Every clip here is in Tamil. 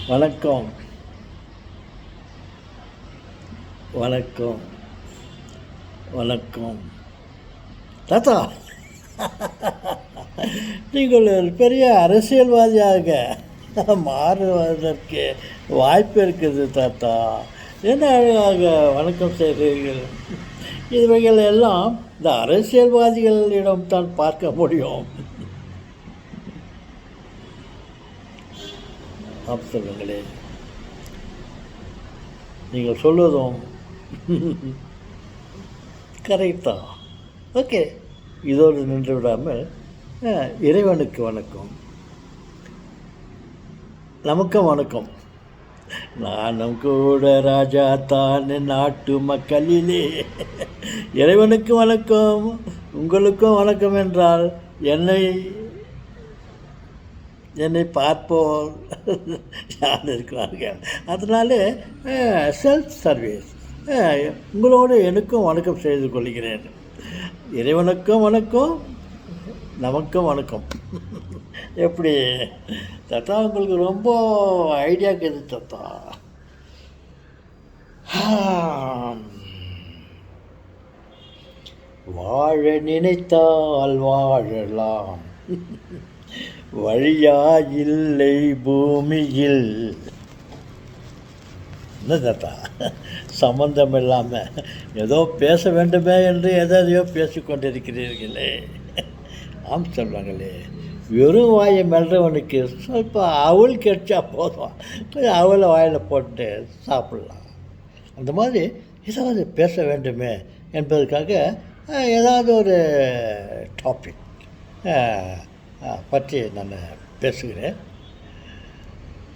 வணக்கம் வணக்கம் வணக்கம் தாத்தா. நீங்கள் ஒரு பெரிய அரசியல்வாதியாக மாறுவதற்கு வாய்ப்பு இருக்குது தாத்தா. என்ன அழகாக வணக்கம் செய்கிறீர்கள். இவைகள் எல்லாம் இந்த அரசியல்வாதிகளிடம் தான் பார்க்க முடியும். சொல்லுங்களே, நீங்கள் சொல்வதும் கரெக்டாக. ஓகே, இதோடு நின்று விடாமல் இறைவனுக்கு வணக்கம், நமக்கும் வணக்கம். நானும் கூட ராஜா தான் நாட்டு மக்களிலே. இறைவனுக்கு வணக்கம், உங்களுக்கும் வணக்கம் என்றால் என்னை பார்ப்போர் யார் இருக்கிறார்கள். அதனால செல்ஃப் சர்வீஸ், உங்களோடு எனக்கும் வணக்கம் செய்து கொள்கிறேன். இறைவனுக்கும் வணக்கம், நமக்கும் வணக்கம். எப்படி தாத்தா, உங்களுக்கு ரொம்ப ஐடியா இருக்குது தாத்தா. வாழ நினைத்தால் வாழலாம், வழியா இல்லை பூமியில். என்ன தாத்தா, சம்பந்தம் இல்லாமல் ஏதோ பேச வேண்டுமே என்று எதையோ பேசிக்கொண்டிருக்கிறீர்களே. ஆம் சொல்கிறாங்களே, வெறும் வாயை மெல்றவனுக்கு ಸ್ವಲ್ಪ அவள் கிடைச்சா போதும், கொஞ்சம் அவளை வாயில் போட்டு சாப்பிட்லாம். அந்த மாதிரி ஏதாவது பேச வேண்டுமே என்பதற்காக ஏதாவது ஒரு டாபிக் பற்றி நான் பேசுகிறேன்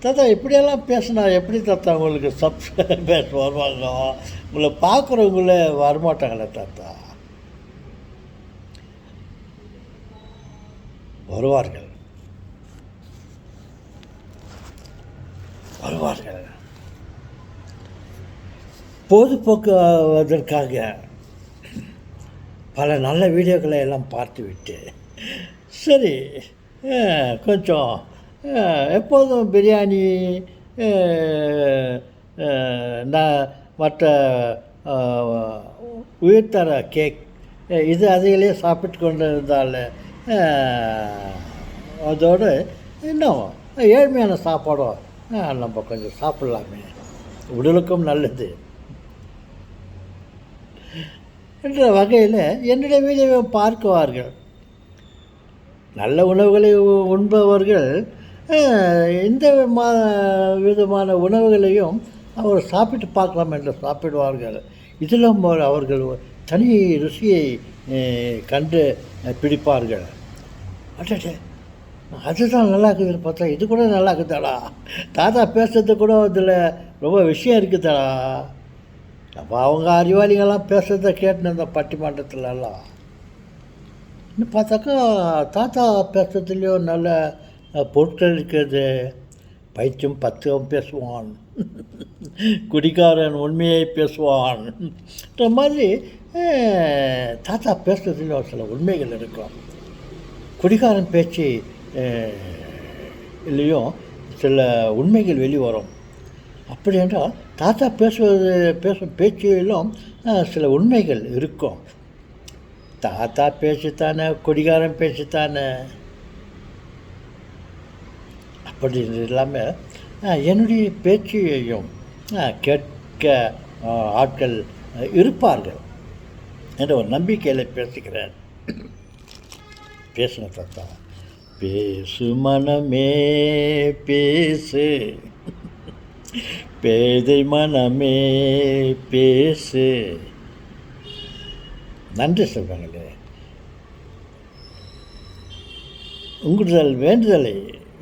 தாத்தா. இப்படியெல்லாம் பேசினா எப்படி தாத்தா உங்களுக்கு சப்ஸ்கிரைபர்ஸ் வருவாங்க? உங்களை பார்க்குறவங்களே வரமாட்டாங்களே தாத்தா. வருவார்கள். பொழுதுபோக்குவதற்காக பல நல்ல வீடியோக்களை எல்லாம் பார்த்துவிட்டு, சரி கொஞ்சம் எப்போதும் பிரியாணி மற்ற உயிர்த்தர கேக் இது அதையிலே சாப்பிட்டு கொண்டு இருந்தால் அதோடு இன்னும் ஏழ்மையான சாப்பாடும் நம்ம கொஞ்சம் சாப்பிட்லாமே, உடலுக்கும் நல்லது என்ற வகையில் என்னுடைய வீடியோவை பார்க்குவார்கள். நல்ல உணவுகளை உண்பவர்கள் இந்த விதமான உணவுகளையும் அவர் சாப்பிட்டு பார்க்கலாம் என்று சாப்பிடுவார்கள். இதிலும் அவர்கள் தனி ருசியை கண்டு பிடிப்பார்கள். அட்டே, அதுதான் நல்லா இருக்குதுன்னு பார்த்தா இது கூட நல்லா இருக்குதாடா, தாத்தா பேசுறது கூட அதில் ரொம்ப விஷயம் இருக்குதாடா. அப்போ அவங்க அறிவாளிகள்லாம் பேசுகிறத கேட்டுன்னு இந்த பட்டிமன்றத்துலலாம் இன்னும் பார்த்தாக்கா தாத்தா பேசுறதுலேயும் நல்ல பொருட்கள் இருக்கிறது. பைத்தியம் பத்தும் பேசுவான், குடிகாரன் உண்மையை பேசுவான்ற மாதிரி தாத்தா பேசுறதுலேயும் சில உண்மைகள் இருக்கும். குடிகாரன் பேச்சு இல்லையும் சில உண்மைகள் வெளிவரும். அப்படி என்றால் தாத்தா பேசும் பேச்சிலும் சில உண்மைகள் இருக்கும். தாத்தா பேசித்தானே, குடிகாரன் பேசித்தானே, அப்படி இல்லாமல் என்னுடைய பேச்சையும் கேட்க ஆட்கள் இருப்பார்கள் என்ற ஒரு நம்பிக்கையில் பேசுகிறேன். பேசுன தாத்தா, பேசு மனமே பேசு, பேதை மனமே பேசு. நன்றி சொல்கிறாங்களே. உங்களுடைய வேண்டுதலை,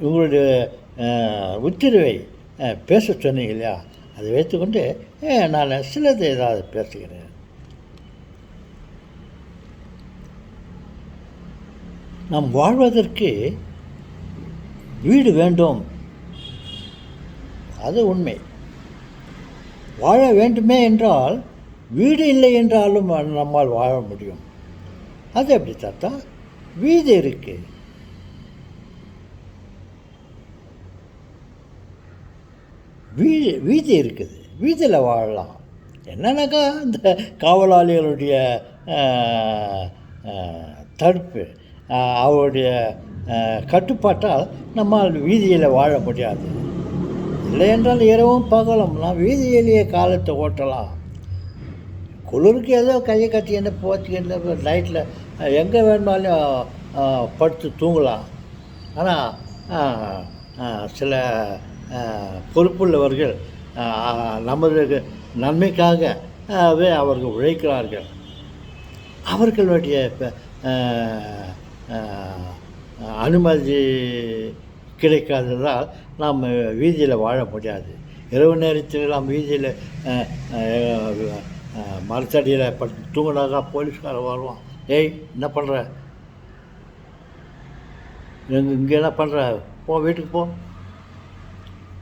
உங்களுடைய உத்தரவை பேச சொன்னீங்க இல்லையா, அதை வைத்துக்கொண்டு நான் சிலது ஏதாவது பேசுகிறேன். நாம் வாழ்வதற்கு வீடு வேண்டும், அது உண்மை. வாழ வேண்டுமே என்றால் வீடு இல்லை என்றாலும் நம்மால் வாழ முடியும். அது எப்படி தாத்தா? வீடு இருக்குது, வீதி இருக்குது, வீதியில் வாழலாம். என்னன்னாக்கா இந்த காவலாளிகளுடைய தடுப்பு, அவருடைய கட்டுப்பாட்டால் நம்மால் வீதியில் வாழ முடியாது. இல்லை என்றால் இரவும் பகலும் நாம் வீதியிலேயே காலத்தை ஓட்டலாம். குளிருக்கு ஏதோ கையை கட்டி என்ன போச்சுக்கிட்டு நைட்டில் எங்கே வேணுமாலும் படுத்து தூங்கலாம். ஆனால் சில பொறுப்புள்ளவர்கள் நமது நன்மைக்காகவே அவர்கள் உழைக்கிறார்கள். அவர்களுடைய அனுமதி கிடைக்காததால் நாம் வீதியில் வாழ முடியாது. இரவு நேரத்தில் நாம் வீதியில் மரத்தடியில் படுத்து தூங்கினாக்கா போலீஸ்காரன் வருவான். ஏய், என்ன பண்ணுற, இங்கே என்ன பண்ணுற, போ வீட்டுக்கு போ,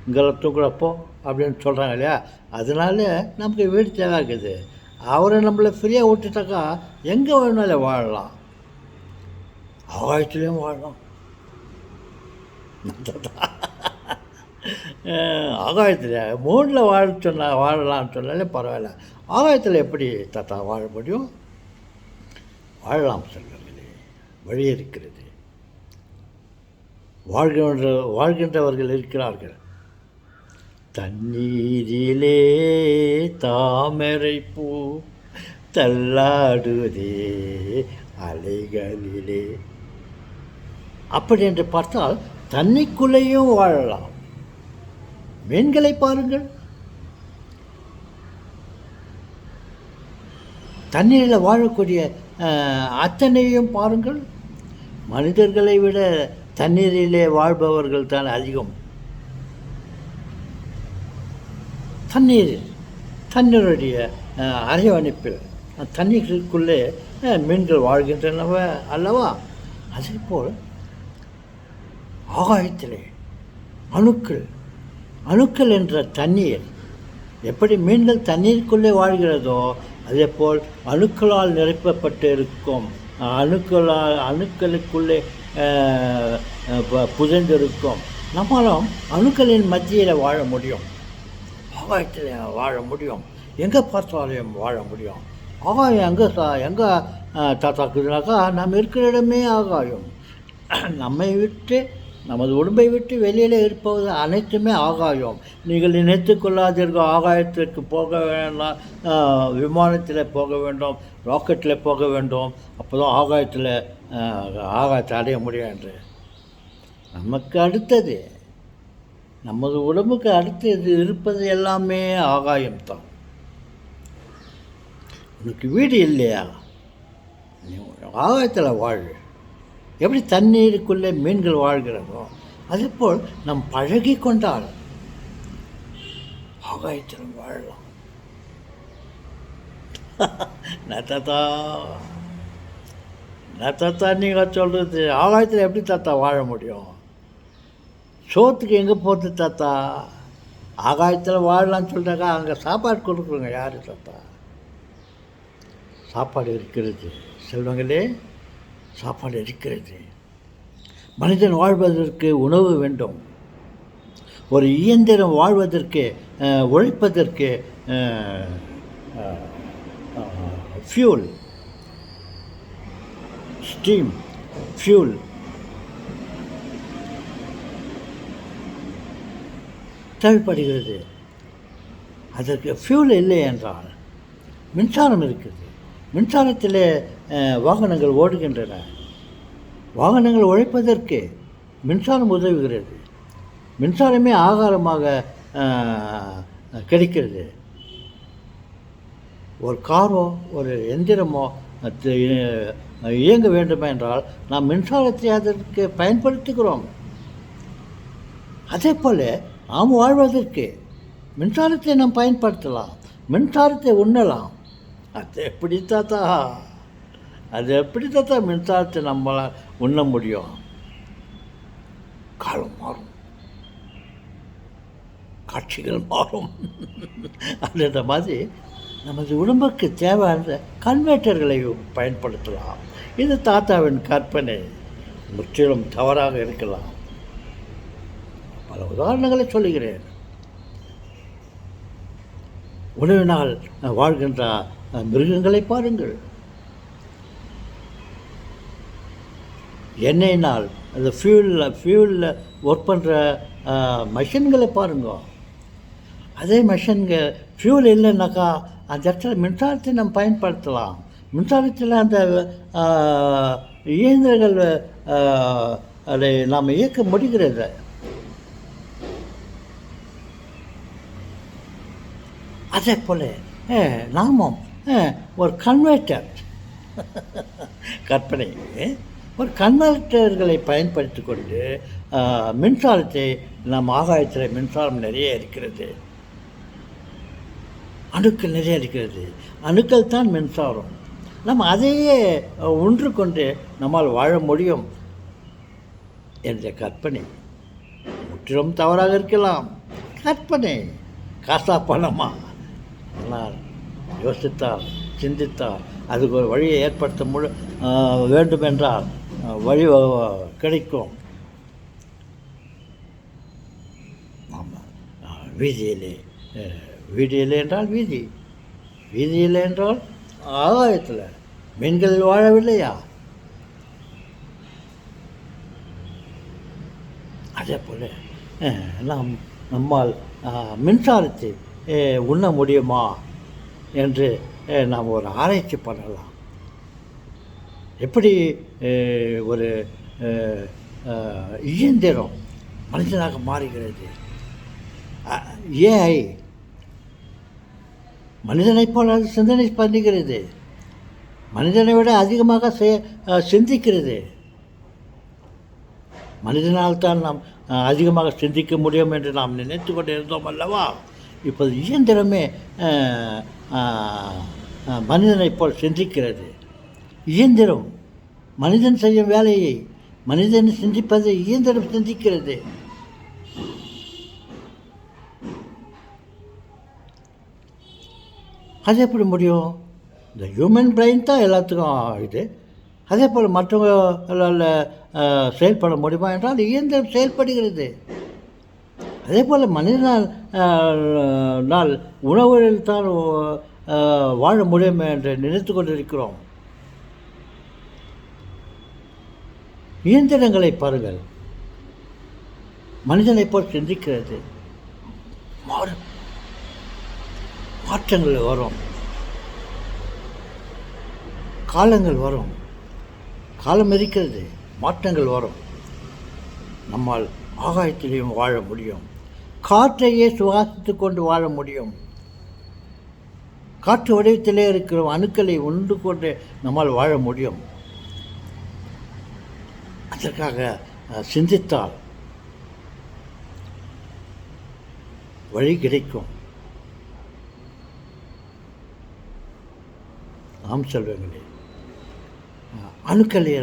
இங்கெல்லாம் தூங்குறப்போ அப்படின்னு சொல்கிறாங்க இல்லையா. அதனால நமக்கு வீடு தேவைக்குது. அவரை நம்மளை ஃப்ரீயாக விட்டுட்டாக்கா எங்கே வேணாலும் வாழலாம், ஆகாயத்துலேயும் வாழலாம். ஆகாயத்தில் மூணில் வாழலாம்னு சொன்னாலே பரவாயில்ல. ஆகாயத்தில் எப்படி தாத்தா வாழ முடியும்? வாழலாம் செல்வங்களே, வழி இருக்கிறது. வாழ்கின்றவர்கள் இருக்கிறார்கள். தண்ணீரிலே தாமரை பூ தள்ளாடுதே அலைகளிலே. அப்படி என்று பார்த்தால் தண்ணிக்குள்ளேயும் வாழலாம். மீன்களை பாருங்கள், தண்ணீரில் வாழக்கூடிய அத்தனையும் பாருங்கள். மனிதர்களை விட தண்ணீரிலே வாழ்பவர்கள் தான் அதிகம். தண்ணீருடைய அரவணைப்பில் தண்ணீருக்குள்ளே மீன்கள் வாழ்கின்றனவ அல்லவா. அதேபோல் ஆகாயத்திலே அணுக்கள் என்ற தண்ணீர் எப்படி மீன்கள் தண்ணீருக்குள்ளே வாழ்கிறதோ அதேபோல் அணுக்களால் நிரப்பப்பட்டு இருக்கும், அணுக்களுக்குள்ளே புதைந்திருக்கும் நம்மளும் அணுக்களின் மத்தியில் வாழ முடியும், ஆகாயத்தில் வாழ முடியும், எங்கே பார்த்தாலும் வாழ முடியும். ஆகாயம் எங்கே தாத்தாக்குதுனாக்கா நம்ம இருக்கிற இடமே ஆகாயம். நம்மை விட்டு, நமது உடம்பை விட்டு வெளியில் இருப்பது அனைத்துமே ஆகாயம். நீங்கள் நினைத்து கொள்ளாதீர்கள் ஆகாயத்திற்கு போக வேண்டாம், விமானத்தில் போக வேண்டும், ராக்கெட்டில் போக வேண்டும், அப்போ தான் ஆகாயத்தை அடைய முடியும் என்று. நமக்கு அடுத்தது, நமது உடம்புக்கு அடுத்தது இருப்பது எல்லாமே ஆகாயம்தான். உனக்கு வீடு இல்லையா, நீ ஆகாயத்தில் வாழ். எப்படி தண்ணீருக்குள்ளே மீன்கள் வாழ்கிறதோ அதேபோல் நம் பழகி கொண்டால் ஆகாயத்தில் வாழலாம். தாத்தா நீங்கள் சொல்கிறது ஆகாயத்தில் எப்படி தாத்தா வாழ முடியும்? சோத்துக்கு எங்கே போகுது தாத்தா? ஆகாயத்தில் வாழலாம்னு சொல்லிட்டாக்கா அங்கே சாப்பாடு கொடுக்குறோங்க யார் தாத்தா? சாப்பாடு இருக்கிறது செல்வங்களே, சாப்பாடு இருக்கிறது. மனிதன் வாழ்வதற்கு உணவு வேண்டும். ஒரு இயந்திரம் வாழ்வதற்கு, உழைப்பதற்கு ஃபியூல், ஸ்டீம், ஃபியூல் தேவைப்படுகிறது. அதற்கு ஃபியூல் இல்லை என்றால் மின்சாரம் இருக்குது. மின்சாரத்தில் வாகனங்கள் ஓடுகின்றன. வாகனங்கள் உழைப்பதற்கு மின்சாரம் உதவுகிறது. மின்சாரமே ஆகாரமாக கிடைக்கிறது. ஒரு காரோ ஒரு எந்திரமோ இயங்க வேண்டும் என்றால் நாம் மின்சாரத்தை அதற்கு பயன்படுத்துகிறோம். அதே போல் நாம் வாழ்வதற்கு மின்சாரத்தை நாம் பயன்படுத்தலாம், மின்சாரத்தை உண்ணலாம். அது எப்படி தாத்தா மின்சாரத்தை நம்மளால் உண்ண முடியும்? காலம் மாறும், காட்சிகள் மாறும். அந்த மாதிரி நமது உடம்புக்கு தேவையான கன்வெர்ட்டர்களை பயன்படுத்தலாம். இது தாத்தாவின் கற்பனை, முற்றிலும் தவறாக இருக்கலாம். பல உதாரணங்களை சொல்லுகிறேன். உணவினால் வாழ்கின்ற மிருகங்களை பாருங்கள். எண்ணெயினால் அந்த ஃபியூலில் ஒர்க் பண்ணுற மெஷின்களை பாருங்க. அதே மெஷின்கள் ஃபியூல் இல்லைன்னாக்கா அந்த இடத்துல மின்சாரத்தை நம்ம பயன்படுத்தலாம். மின்சாரத்தில் அந்த இயந்திரங்கள் அதை நாம் இயக்க முடிகிறது. அதே போல் நாமும் ஒரு கன்வெர்ட்டர் கற்பனை ஒரு கன்வெர்ட்டர்களை பயன்படுத்தி கொண்டு மின்சாரத்தை நம் ஆகாயத்தில் மின்சாரம் நிறைய இருக்கிறது, அணுக்கள் நிறைய இருக்கிறது. அணுக்கள் தான் மின்சாரம். நம்ம அதையே ஒன்று கொண்டு நம்மால் வாழ முடியும் என்ற கற்பனை முற்றிலும் தவறாக இருக்கலாம். கற்பனை காசா பணமா ஆனால் யோசித்தால் சிந்தித்தால் அதுக்கு ஒரு வழியை ஏற்படுத்த வேண்டுமென்றால் வழி கிடைக்கும். ஆமாம், வீதியிலே என்றால் வீதி, வீதியில் என்றால் ஆகாயத்தில் மீன்கள் வாழவில்லையா? அதே போல் நம்மால் மின்சாரத்தை உண்ண முடியுமா என்று நாம் ஒரு ஆராய்ச்சி பண்ணலாம். எப்படி ஒரு இயந்திரம் மனிதனாக மாறுகிறது. ஏஐ மனிதனைப் போல அது சிந்தனை பண்ணுகிறது, மனிதனை விட அதிகமாக சிந்திக்கிறது. மனிதனால் தான் நாம் அதிகமாக சிந்திக்க முடியும் என்று நாம் நினைத்து கொண்டு இருந்தோம் அல்லவா? இப்போது இயந்திரமே மனிதனைப் போல் சிந்திக்கிறது. இயந்திரம் மனிதன் செய்யும் வேலையை மனிதன் சிந்திப்பதை இயந்திரம் சிந்திக்கிறது. அது எப்படி முடியும்? இந்த ஹியூமன் பிரெயின் தான் எல்லாத்துக்கும் இது. அதே போல் மற்றவங்களால் செயல்பட முடியுமா என்றால் இயந்திரம் செயல்படுகிறது. அதே போல் மனிதனால் உணவுகளில் தான் வாழ முடியும் என்று நினைத்து கொண்டிருக்கிறோம். இயந்திரங்களை பாருங்கள், மனிதனைப் போல் சிந்திக்கிறது. மாற்றங்கள் வரும், காலங்கள் வரும், காலம் இருக்கிறது, மாற்றங்கள் வரும். நம்மால் ஆகாயத்திலையும் வாழ முடியும், காற்றையே சுவாசித்து கொண்டு வாழ முடியும். காற்று வடிவத்திலே இருக்கிற அணுக்களை உண்டு கொண்டு நம்மால் வாழ முடியும். அதற்காக சிந்தித்தால் வழி கிடைக்கும். ஆம் செல்வங்களே, அணுக்களை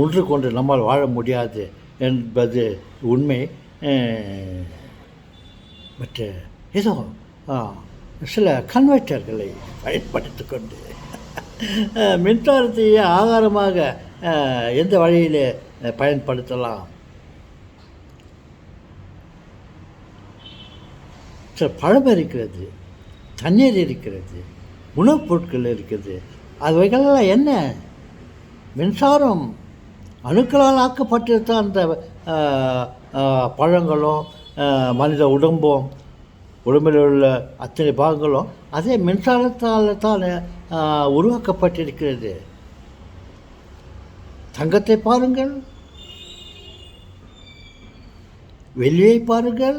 ஒன்று கொண்டு நம்மால் வாழ முடியாது என்பது உண்மை. பட் ஏதோ சில கன்வெர்ட்டர்களை பயன்படுத்தி கொண்டு மின்சாரத்தையே ஆதாரமாக எந்த வழியில் பயன்படுத்தலாம்? சில பழம் இருக்கிறது, தண்ணீர் இருக்கிறது, உணவுப் பொருட்கள் இருக்குது. அவைகளெல்லாம் என்ன? மின்சாரம் அணுக்களால் ஆக்கப்பட்டது தான் அந்த பழங்களும் மனித உடம்பில் உள்ள அத்தனை பாகங்களும் அதே மின்சாரத்தால் தான் உருவாக்கப்பட்டிருக்கிறது. தங்கத்தை பாருங்கள், வெள்ளியை பாருங்கள்,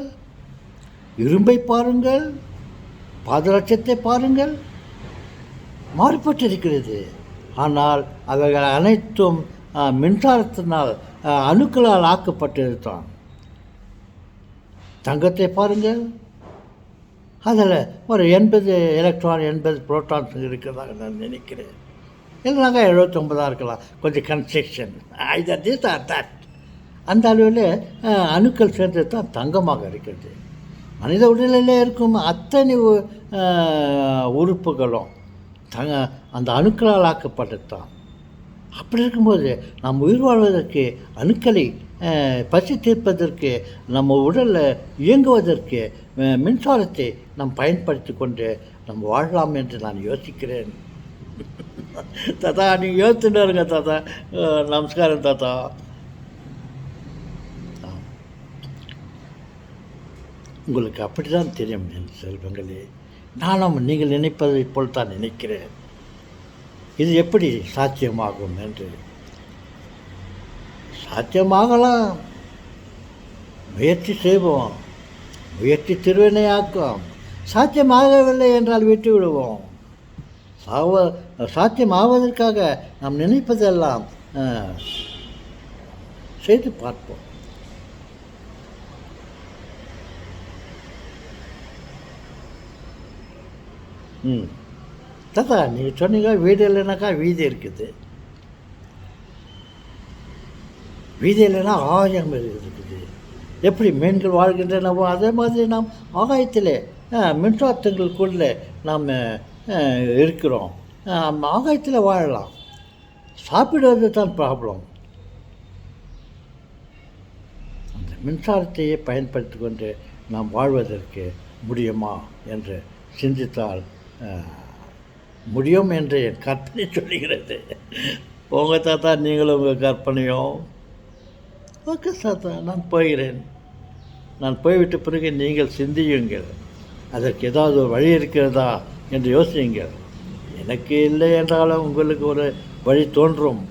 இரும்பை பாருங்கள், பாதரட்சத்தை பாருங்கள், மாறுபட்டிருக்கிறது. ஆனால் அவைகள் அனைத்தும் மின்சாரத்தினால் அணுக்களால் ஆக்கப்பட்டது தான். தங்கத்தை பாருங்கள், அதில் ஒரு 80 எலக்ட்ரான் 80 புரோட்டான்ஸ் இருக்கிறதாக நான் நினைக்கிறேன். இல்லைனாக்கா 79 இருக்கலாம், கொஞ்சம் கன்ஸ்ட்ரக்ஷன் திஸ் ஆர் தட். அந்த அளவில் அணுக்கள் சேர்ந்து தான் தங்கமாக இருக்கிறது. மனித உடலிலே இருக்கும் அத்தனை உறுப்புகளும் அந்த அணுக்களால் ஆக்கப்பட்டது தான். அப்படி இருக்கும்போது நாம் உயிர் வாழ்வதற்கு அணுக்களை பசி தீர்ப்பதற்கு நம்ம உடலில் இயங்குவதற்கு மின்சாரத்தை நாம் பயன்படுத்தி கொண்டு நம்ம வாழலாம் என்று நான் யோசிக்கிறேன். தாத்தா நீங்கள் யோசிச்சுட்டு இருங்க தாத்தா. நமஸ்காரம் தாத்தா. உங்களுக்கு அப்படி தான் தெரியும் என் செல்வங்களே. நானும் நீங்கள் நினைப்பதை போல் தான் நினைக்கிறேன். இது எப்படி சாத்தியமாகும் என்று. சாத்தியமாகலாம். முயற்சி செய்வோம். முயற்சி திருவினையாக்கும். சாத்தியமாகவில்லை என்றால் விட்டு விடுவோம். சாத்தியமாவதற்காக நாம் நினைப்பதெல்லாம் செய்து பார்ப்போம். தாத்தா நீங்கள் சொன்னீங்க வீடு இல்லைனாக்கா வீதி இருக்குது. வீதி இல்லைன்னா ஆகாயம் இருக்குது. எப்படி மீன்கள் வாழ்கின்றனவோ அதே மாதிரி நாம் ஆகாயத்திலே மின்சாரத்துங்களுக்குள்ளே நாம் இருக்கிறோம். ஆகாயத்தில் வாழலாம். சாப்பிடுவது தான் ப்ராப்ளம். அந்த மின்சாரத்தையே பயன்படுத்தி கொண்டு நாம் வாழ்வதற்கு முடியுமா என்று சிந்தித்தால் முடியும் என்று என் கற்பனை சொல்லுகிறது. உங்கள் தாத்தா நீங்களும் உங்கள் கற்பனையும். ஓகே தாத்தா, நான் போகிறேன். நான் போய்விட்ட பிறகு நீங்கள் சிந்தியுங்கள். அதற்கு ஏதாவது ஒரு வழி இருக்கிறதா என்று யோசியுங்கள். எனக்கு இல்லை என்றாலும் உங்களுக்கு ஒரு வழி தோன்றும்.